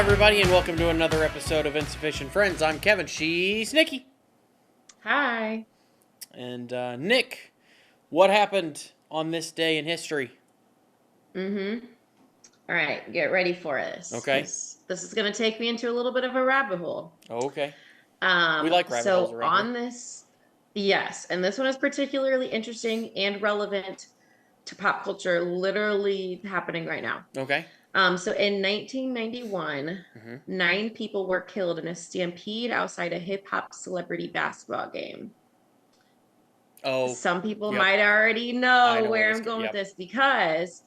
everybody, and welcome to another episode of Insufficient Friends. I'm Kevin. She's Nikki. Hi. And Nick, what happened on this day in history? All right, get ready for this. Okay. This is going to take me into a little bit of a rabbit hole. Oh, okay. We like rabbit holes around on here. this, yes, and this one is particularly interesting and relevant to pop culture, literally happening right now. Okay. So in 1991, 9 people were killed in a stampede outside a hip-hop celebrity basketball game. Oh. Some people yep. might already I know where I'm going yep. with this because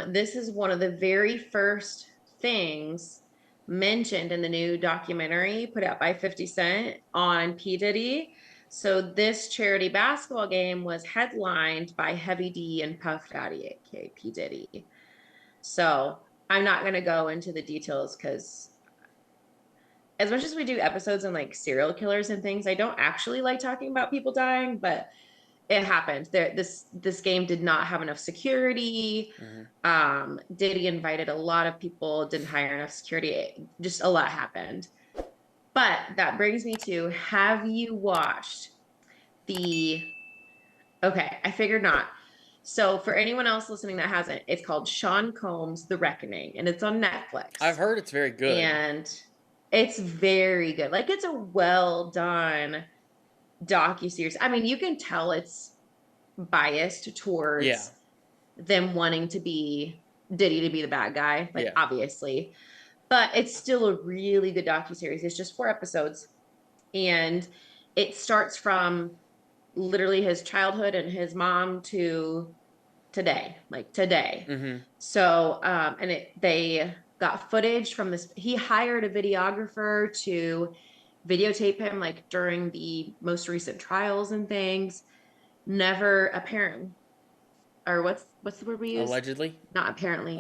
this is one of the very first things mentioned in the new documentary put out by 50 Cent on P. Diddy. So this charity basketball game was headlined by Heavy D and Puff Daddy, aka P. Diddy. So I'm not going to go into the details because as much as we do episodes on like serial killers and things, I don't actually like talking about people dying, but it happened. This game did not have enough security. Diddy invited a lot of people, didn't hire enough security. Just a lot happened. But that brings me to, have you watched okay, I figured not. So for anyone else listening that hasn't, it's called Sean Combs' The Reckoning, and it's on Netflix. I've heard it's very good. And it's very good. Like, it's a well done docuseries. I mean, you can tell it's biased towards them wanting to be Diddy to be the bad guy, like obviously. But it's still a really good docuseries. It's just 4 episodes. And it starts from literally his childhood and his mom to today, like today. So, and they got footage from this. He hired a videographer to videotape him like during the most recent trials and things. Never apparent, or what's the word we use? Allegedly? Not apparently.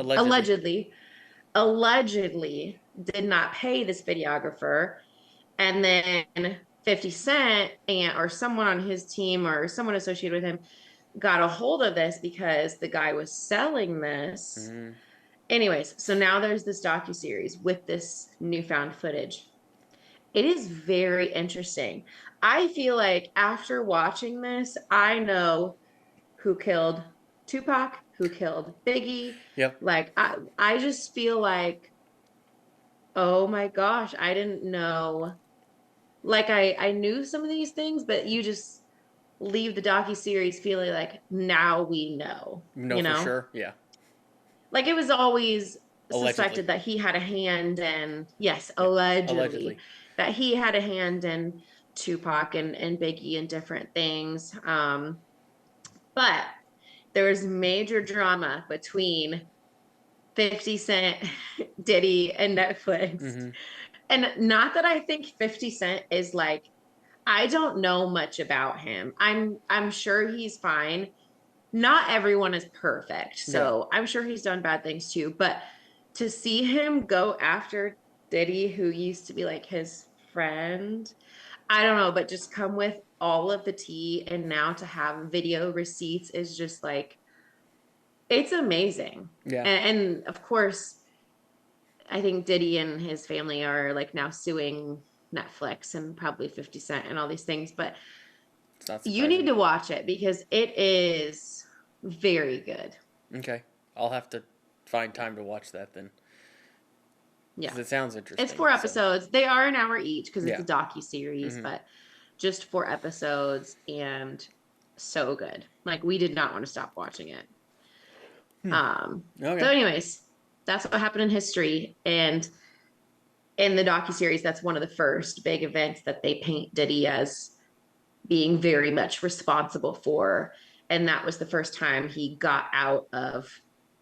Allegedly did not pay this videographer. And then 50 Cent or someone on his team or someone associated with him got a hold of this because the guy was selling this. Anyways, so now there's this docuseries with this newfound footage. It is very interesting. I feel like after watching this, I know who killed Tupac, who killed Biggie. Yep. Like, I just feel like, oh my gosh, I didn't know. Like, I knew some of these things, but you just leave the docuseries feeling like, now we know. No, you know? for sure. Yeah. Like, it was always Allegedly. suspected that he had a hand in, yes, allegedly, that he had a hand in Tupac and Biggie and different things. But there was major drama between 50 Cent, Diddy, and Netflix. And not that I think 50 Cent is like, I don't know much about him. I'm sure he's fine. Not everyone is perfect. So I'm sure he's done bad things too. But to see him go after Diddy, who used to be like his friend, I don't know, but just come with all of the tea, and now to have video receipts is just like, it's amazing. Yeah. And of course, I think Diddy and his family are like now suing Netflix and probably 50 Cent and all these things, but you need to watch it because it is very good. Okay. I'll have to find time to watch that then. Yeah. It sounds interesting. It's 4 episodes. They are an hour each because it's a docuseries, but just 4 episodes and so good. Like, we did not want to stop watching it. Okay. So anyways, that's what happened in history. And in the docuseries, that's one of the first big events that they paint Diddy as being very much responsible for. And that was the first time he got out of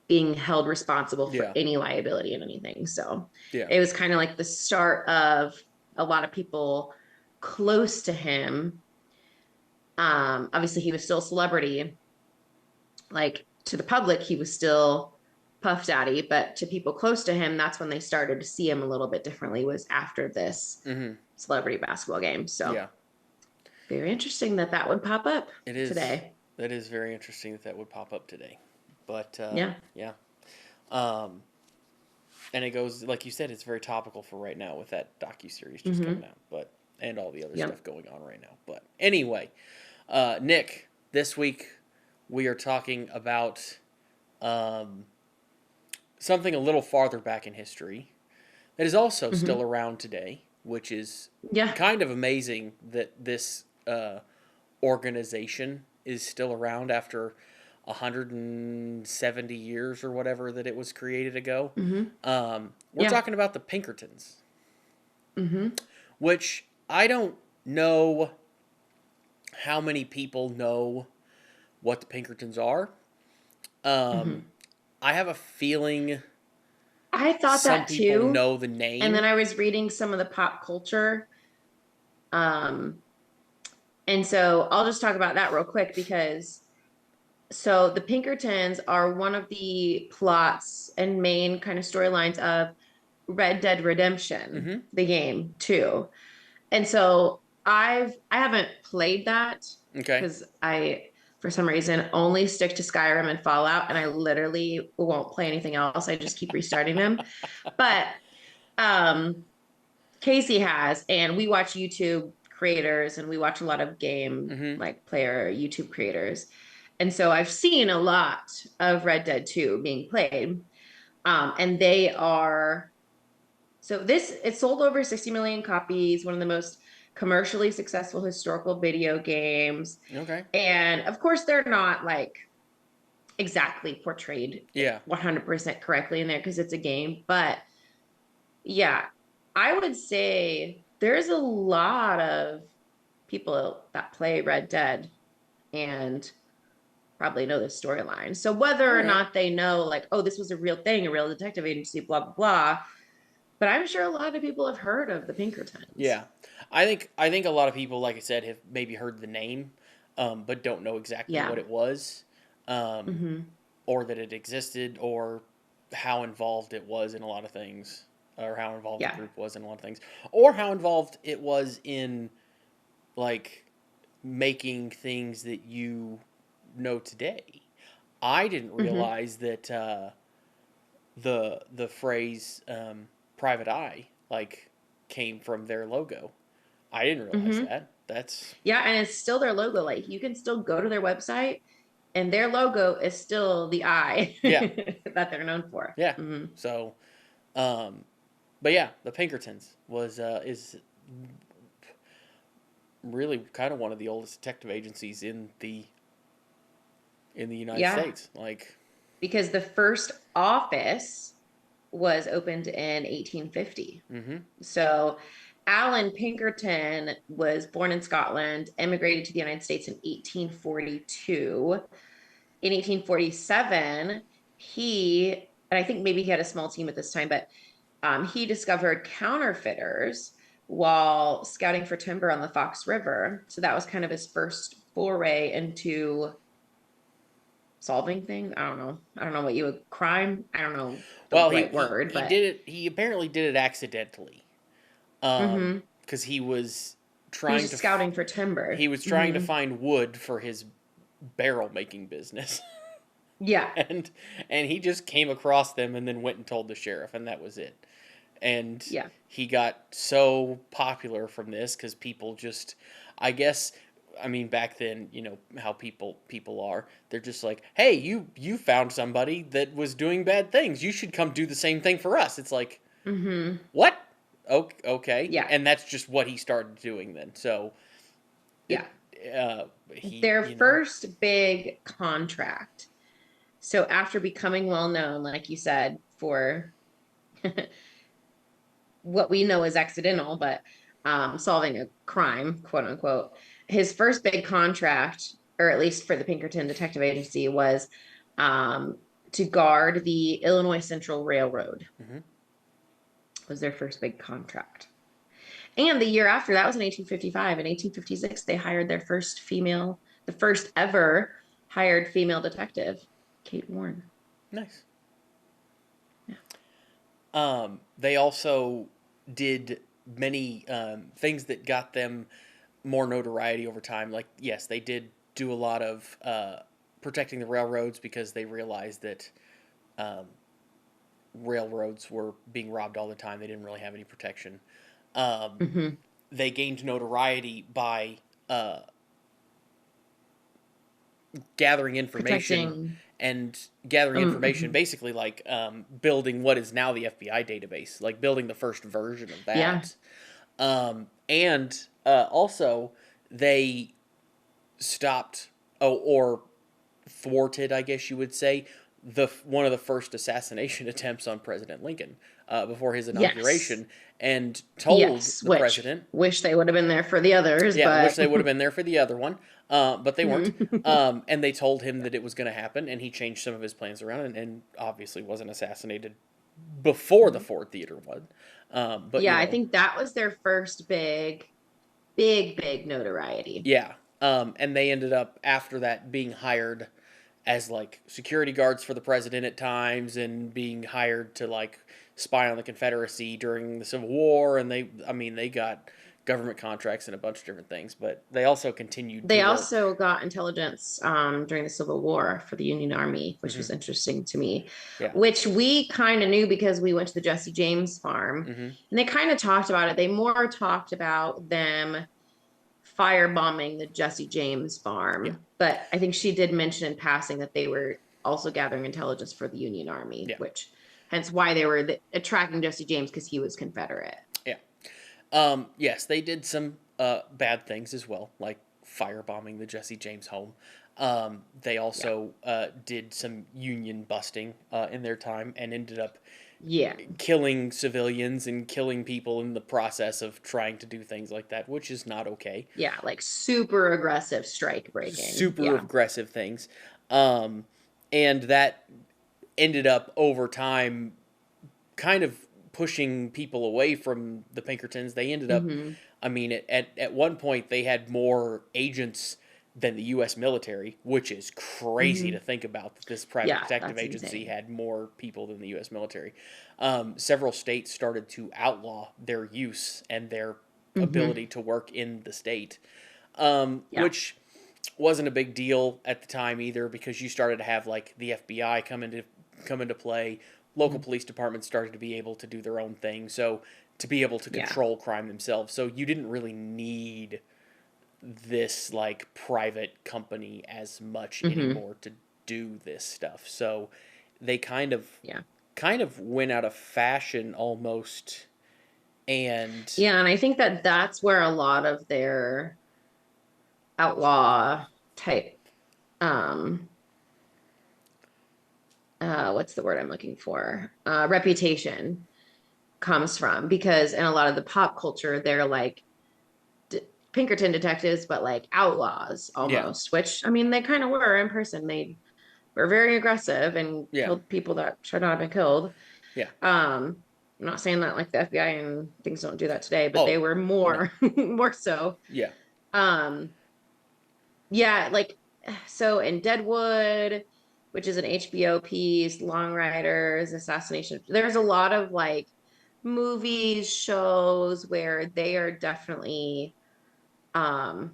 being held responsible for any liability and anything. So it was kind of like the start of a lot of people close to him. Obviously, he was still a celebrity. Like, to the public, he was still Puff Daddy, but to people close to him, that's when they started to see him a little bit differently, was after this celebrity basketball game. So very interesting that would pop up today. That is very interesting that would pop up today. But And it goes, like you said, it's very topical for right now with that docuseries just Mm-hmm. coming out, but and all the other Yep. stuff going on right now. But anyway, Nick, this week we are talking about um, something a little farther back in history that is also Mm-hmm. still around today, which is Yeah. kind of amazing that this organization is still around after 170 years or whatever that it was created ago. Mm-hmm. We're Yeah. talking about the Pinkertons, Mm-hmm. which I don't know how many people know what the Pinkertons are. Mm-hmm. I have a feeling I thought some that people too. know the And then name. I was reading some of the pop culture. Um, and so I'll just talk about that real quick because so the Pinkertons are one of the plots and main kind of storylines of Red Dead Redemption, Mm-hmm. the game too. And so I haven't played that Okay. because I for some reason only stick to Skyrim and Fallout and I literally won't play anything else. I just keep restarting them. But um Casey has, and we watch YouTube creators and we watch a lot of game Mm-hmm. like player YouTube creators. And so I've seen a lot of Red Dead 2 being played. And they are so this it sold over 60 million copies, one of the most commercially successful historical video games. Okay. And of course, they're not like exactly portrayed Yeah. 100% correctly in there because it's a game, but yeah, I would say there's a lot of people that play Red Dead and probably know the storyline. So whether All or right. not they know, like, oh, this was a real thing, a real detective agency, blah, blah, blah. But I'm sure a lot of people have heard of the Pinkertons. Yeah. I think a lot of people, like I said, have maybe heard the name, but don't know exactly Yeah. what it was, um, Mm-hmm. or that it existed, or how involved it was in a lot of things, or how involved the Yeah. group was in a lot of things, or how involved it was in like making things that you know today. I didn't Mm-hmm. realize that the phrase "private eye" like came from their logo. I didn't realize Mm-hmm. that. That's Yeah. And it's still their logo. Like you can still go to their website and their logo is still the eye yeah, that they're known for. yeah. Mm-hmm. So, um, but yeah, the Pinkertons is really kind of one of the oldest detective agencies in the United Yeah. States. Like, Because the first office was opened in 1850. mm-hmm, So Alan Pinkerton was born in Scotland, emigrated to the United States in 1842. In 1847, and I think maybe he had a small team at this time, but he discovered counterfeiters while scouting for timber on the Fox River. So that was kind of his first foray into solving things. I don't know. I don't know what you would crime. I don't know the well, right word, he but did it. He apparently did it accidentally, mm-hmm. because he was He was trying just to scouting for he timber. was trying to Mm-hmm. find wood for his barrel making business. Yeah. and and he just came across them and then went and told the sheriff, and that was it. And Yeah. he got so popular from this because people just, I guess, I mean, back then, you know how people are. They're just like, hey, you found somebody that was doing bad things. You should come do the same thing for us. It's like, Mm-hmm. what? Okay, Yeah. and that's just what he started doing then. So Yeah. it, he, Their you know, first big contract. So after becoming well known, like you said, for what we know is accidental, but solving a crime, quote unquote, his first big contract, or at least for the Pinkerton Detective Agency, was um, to guard the Illinois Central Railroad. hmm Was their first big contract. And the year after that was in 1855. In 1856, they hired their first female, the first ever hired female detective, Kate Warren. nice. Yeah. They also did many things that got them more notoriety over time. Like, yes, they did do a lot of protecting the railroads because they realized that um, railroads were being robbed all the time. They didn't really have any protection. Um, Mm-hmm. they gained notoriety by uh, gathering information Protecting. and gathering information, Mhm. basically like building what is now the FBI database, like building the first version of Yeah. that. And also, they stopped, oh, or thwarted, I guess you would say, the one of the first assassination attempts on President Lincoln before his Yes. inauguration, and told Yes. the Which president, wish they would have been there for the others, yeah, wish but they would have been there for the other one, but they weren't. Mhm. And they told him that it was going to happen, and he changed some of his plans around, and obviously wasn't assassinated before the Ford Theater was. But Yeah, I think that was their first big notoriety. yeah. And they ended up after that being hired as like security guards for the president at times, and being hired to like spy on the Confederacy during the Civil War. And they got government contracts and a bunch of different things, but they also continued to They work. also got intelligence during the Civil War for the Union Army, which Hmm. was interesting to me, Yeah. which we kind of knew because we went to the Jesse James farm Hmm. and they kind of talked about it. They more talked about them firebombing the Jesse James Yeah. farm, but I think she did mention in passing that they were also gathering intelligence for the Union Army, Yeah. which hence why they were tracking Jesse James because he was Confederate. Yeah. Yes, they did some bad things as well, like firebombing the Jesse James home. They Yeah. also did some Union busting in their time, and ended up Yeah. killing civilians and killing people in the process of trying to do things like that, which is not okay. Yeah. Like super aggressive strike breaking. Super Yeah. aggressive things. Um, and that ended up over time kind of pushing people away from the Pinkertons. They ended up, Hmm. I mean, at one point they had more agents than the U.S. military, which is crazy to Hmm. think about, that this private Yeah. detective That's agency insane. had more people than the U.S. military. Several states started to outlaw their use and their Hmm. ability to work in the state, Yeah. which wasn't a big deal at the time either, because you started to have like the FBI come into play. Local Mhm. police departments started to be able to do their own thing, so to be able to Yeah. control crime themselves. So you didn't really need this like private company as much Hmm. anymore to do this stuff. So they Yeah. kind of went out of fashion almost. And Yeah. And I think that that's where a lot of their outlaw type, um, what's the word I'm looking for? Reputation comes from because in a lot of the pop culture, they're like d Pinkerton detectives, but like outlaws yeah, almost, which I mean, they kind of were in person. They were very aggressive and yeah, killed people that should not have been killed. yeah. I'm not saying that like the FBI and things don't do that today, but they Oh, were no. more more so. Yeah. Um, yeah, like so in Deadwood, which is an HBO piece, Long Riders, Assassination. There's a lot of like movies, shows where they are definitely um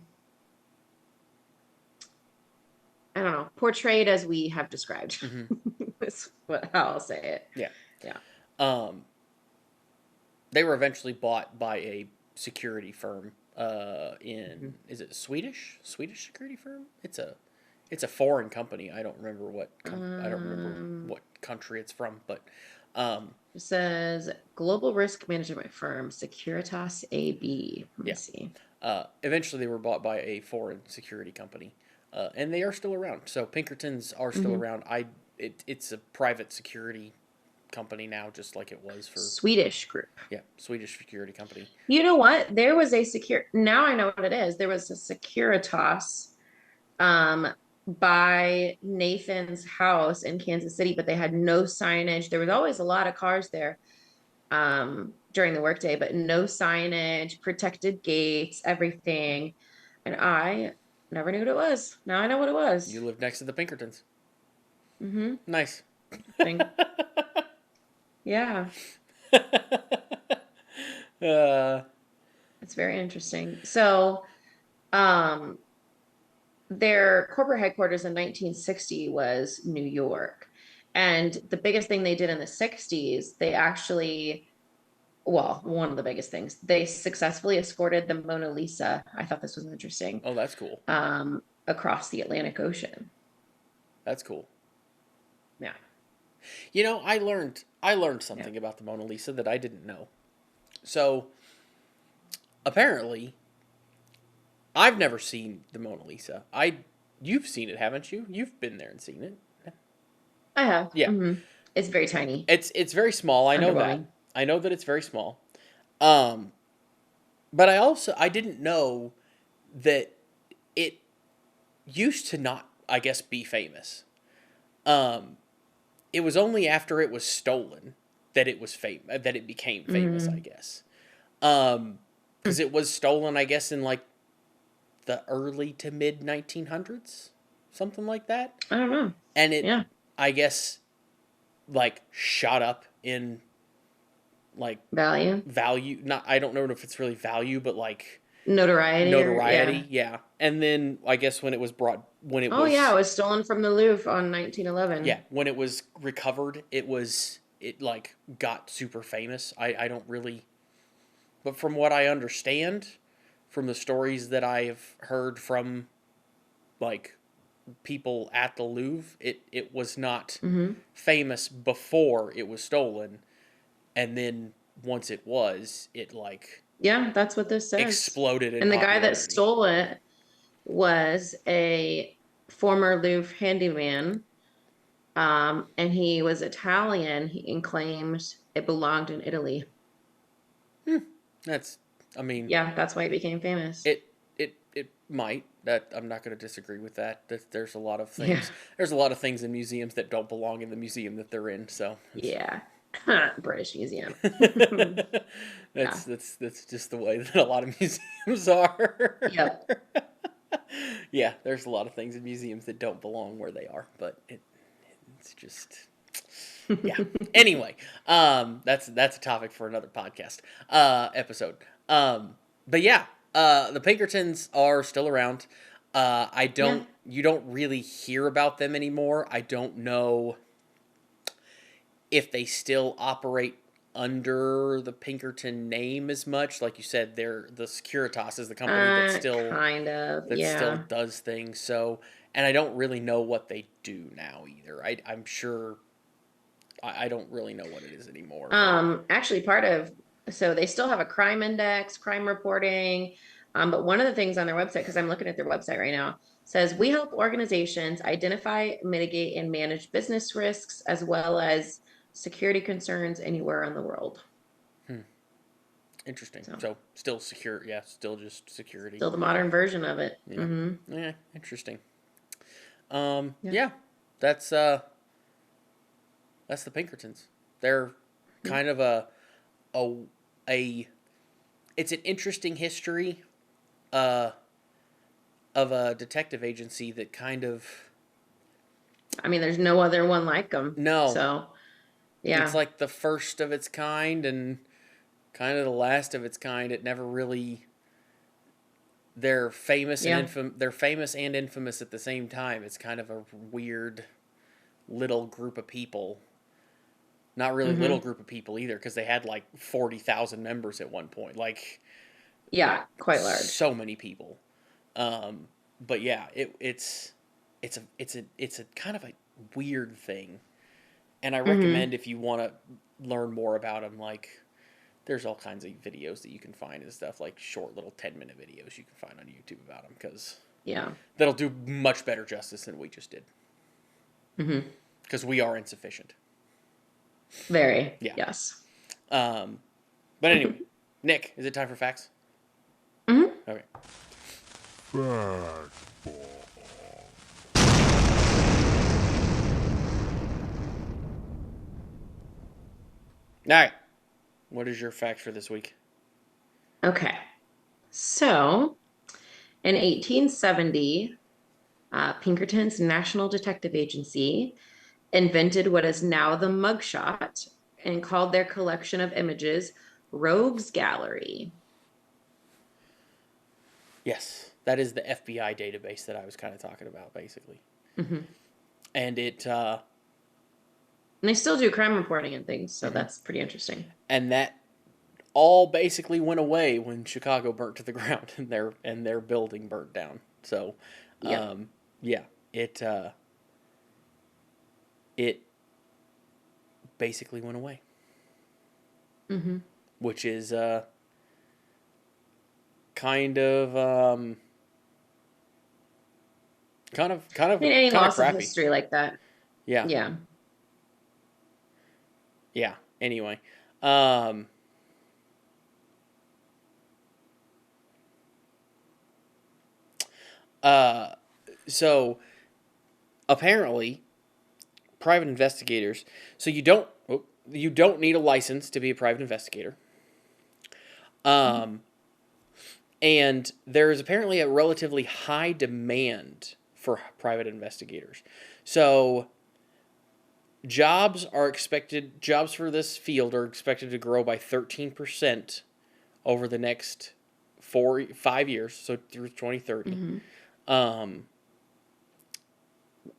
I don't know, portrayed as we have described. Hmm. That's how I'll say it. Yeah. Yeah. Um, they were eventually bought by a security firm in, Mhm. is it Swedish security firm? It's a foreign company. I don't remember Um, what country it's from, but um, it says global risk management firm Securitas AB. Let me yeah. see. Eventually they were bought by a foreign security company, and they are still around. So Pinkertons are still Hmm. around. It's a private security company now, just like it was for, Swedish group. yeah, Swedish security company. You know what? There was a secure. Now I know what it is. There was a Securitas um by Nathan's house in Kansas City, but they had no signage. There was always a lot of cars there during the workday, but no signage, protected gates, everything. And I never knew what it was. Now I know what it was. You live next to the Pinkertons. Mm-hmm. Nice. Interesting. Yeah, uh, it's very interesting. So, um, their corporate headquarters in 1960 was New York. And the biggest thing they did in the 60s, they actually, well, one of the biggest things, they successfully escorted the Mona Lisa. I thought this was interesting. Oh, that's cool. Across the Atlantic Ocean. That's cool. Yeah. You know, I learned something about the Mona Lisa that I didn't know. So, apparently, I've never seen the Mona Lisa. You've seen it, haven't you? You've been there and seen it. I have. Yeah. It's very tiny. It's very small. I know that. Underwhelming. I know that it's very small. Um, but I didn't know that it used to not, I guess, be famous. Um, it was only after it was stolen that it became famous, I guess. Because it was stolen, I guess, in like the early to mid 1900s, something like that. I don't know. And it, Yeah. I guess, like shot up in like Value. Not, I don't know if it's really value, but like Notoriety. yeah. And then I guess Oh yeah, it was stolen from the Louvre on 1911. yeah, when it was recovered, it like got super famous. I don't really, but from what I understand, from the stories that I've heard from like people at the Louvre, it was not famous before it was stolen, and then once it was, it like Yeah, that's what this says. exploded in And the guy that popularity. stole it was a former Louvre handyman. And he was Italian and claimed it belonged in Italy. That's, I mean, Yeah, that's why it became famous. it might. That I'm not going to disagree with that. There's a lot of Yeah. things. There's a lot of things in museums that don't belong in the museum that they're in. So Yeah. British Museum. Yeah. that's just the way that a lot of museums are. Yep. Yeah, there's a lot of things in museums that don't belong where they are, but it's just yeah. Anyway, that's a topic for another podcast episode. But yeah, the Pinkertons are still around. Yeah. You don't really hear about them anymore. I don't know if they still operate under the Pinkerton name as much. Like you said, the Securitas is the company Kind of. that still Yeah. does things. So, and I don't really know what they do now either. I'm sure I don't really know what it is anymore. Actually so they still have a crime index, crime reporting. But one of the things on their website, because I'm looking at their website right now, says we help organizations identify, mitigate, and manage business risks as well as security concerns anywhere in the world. Interesting. So still secure. Yeah, still just security. Still the modern version of it. Yeah. Yeah. Interesting. Yeah. Yeah. That's the Pinkertons. They're kind of a it's an interesting history of a detective agency that kind of, I mean, there's no other one like them. no, So, yeah. it's like the first of its kind and kind of the last of its kind. It never really, they're famous they're famous and infamous at the same time. It's kind of a weird little group of people. Not really little group of people either, because they had like 40,000 members at one point. Like, yeah, quite large. So many people. But yeah, it's a kind of a weird thing, and I recommend if you want to learn more about them, like there's all kinds of videos that you can find and stuff, like short little 10-minute videos you can find on YouTube about them, because that'll do much better justice than we just did. Because we are insufficient. Very. Yeah. Yes. But anyway, Nick, is it time for facts? Okay. Fact All right. What is your fact for this week? Okay. So, in 1870, Pinkerton's National Detective Agency invented what is now the mugshot and called their collection of images Rogues Gallery. Yes, that is the FBI database that I was kind of talking about, basically. And And they still do crime reporting and things, so that's pretty interesting. And that all basically went away when Chicago burnt to the ground and their building burnt down. So, Yep. yeah, it basically went away. Mm-hmm. Which is kind of I mean, any loss of crappy. history like that. Yeah. Yeah. Yeah. Anyway, so apparently private investigators. So you don't need a license to be a private investigator. And there is apparently a relatively high demand for private investigators. So jobs for this field are expected to grow by 13% over the next 5 years, so through 2030. Mm-hmm.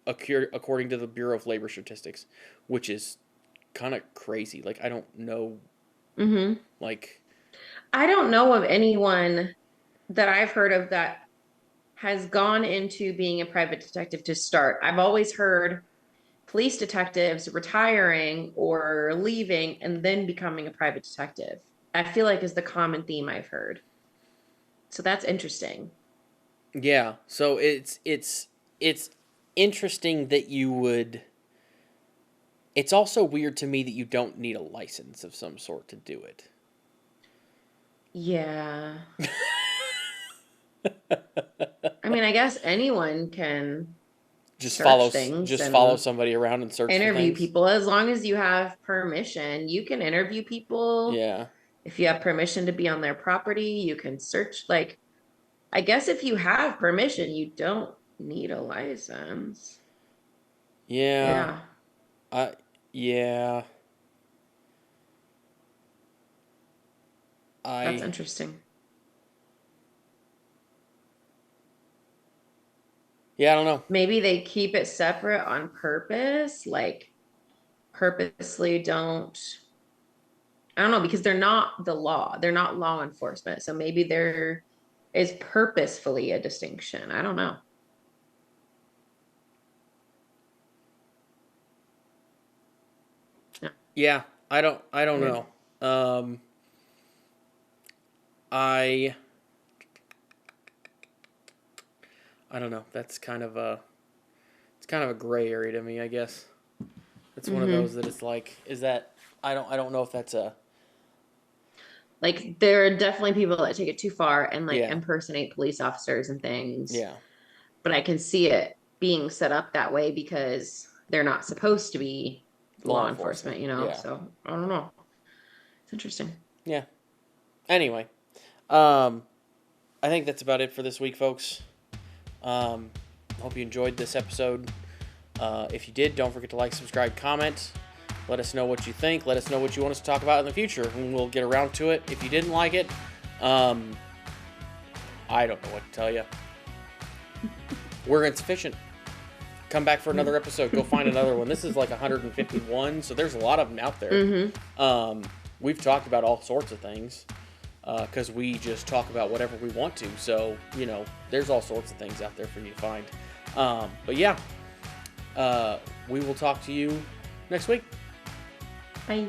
According to the Bureau of Labor Statistics, which is kind of crazy. Like, I don't know. Mm-hmm. Like, I don't know of anyone that I've heard of that has gone into being a private detective to start. I've always heard police detectives retiring or leaving and then becoming a private detective. I feel like is the common theme I've heard. So that's interesting. yeah. So it's interesting that you would. It's also weird to me that you don't need a license of some sort to do it. Yeah. I mean, I guess anyone can search things just and follow somebody around and search for interview things. people as long as you have permission. You can interview people. Yeah. If you have permission to be on their property, you can search. Like, I guess if you have permission, you don't need a license. Yeah. Yeah. Yeah. That's interesting. Yeah, I don't know. Maybe they keep it separate on purpose, like purposely don't. I don't know, because they're not the law. They're not law enforcement. So maybe there is purposefully a distinction. I don't know. Yeah, I don't know. I don't know. That's kind of a gray area to me, I guess. It's one of those that it's like, is that I don't know if that's a like there are definitely people that take it too far and like yeah. impersonate police officers and things. Yeah. But I can see it being set up that way because they're not supposed to be law enforcement, you know? Yeah. So I don't know. It's interesting. Yeah. Anyway, I think that's about it for this week, folks. Hope you enjoyed this episode. If you did, don't forget to like, subscribe, comment. Let us know what you think. Let us know what you want us to talk about in the future, and we'll get around to it. If you didn't like it, I don't know what to tell you. We're insufficient. Come back for another episode. Go find another one. This is like 151, so there's a lot of them out there. Mm-hmm. We've talked about all sorts of things because we just talk about whatever we want to. So, there's all sorts of things out there for you to find. But yeah, we will talk to you next week. Bye.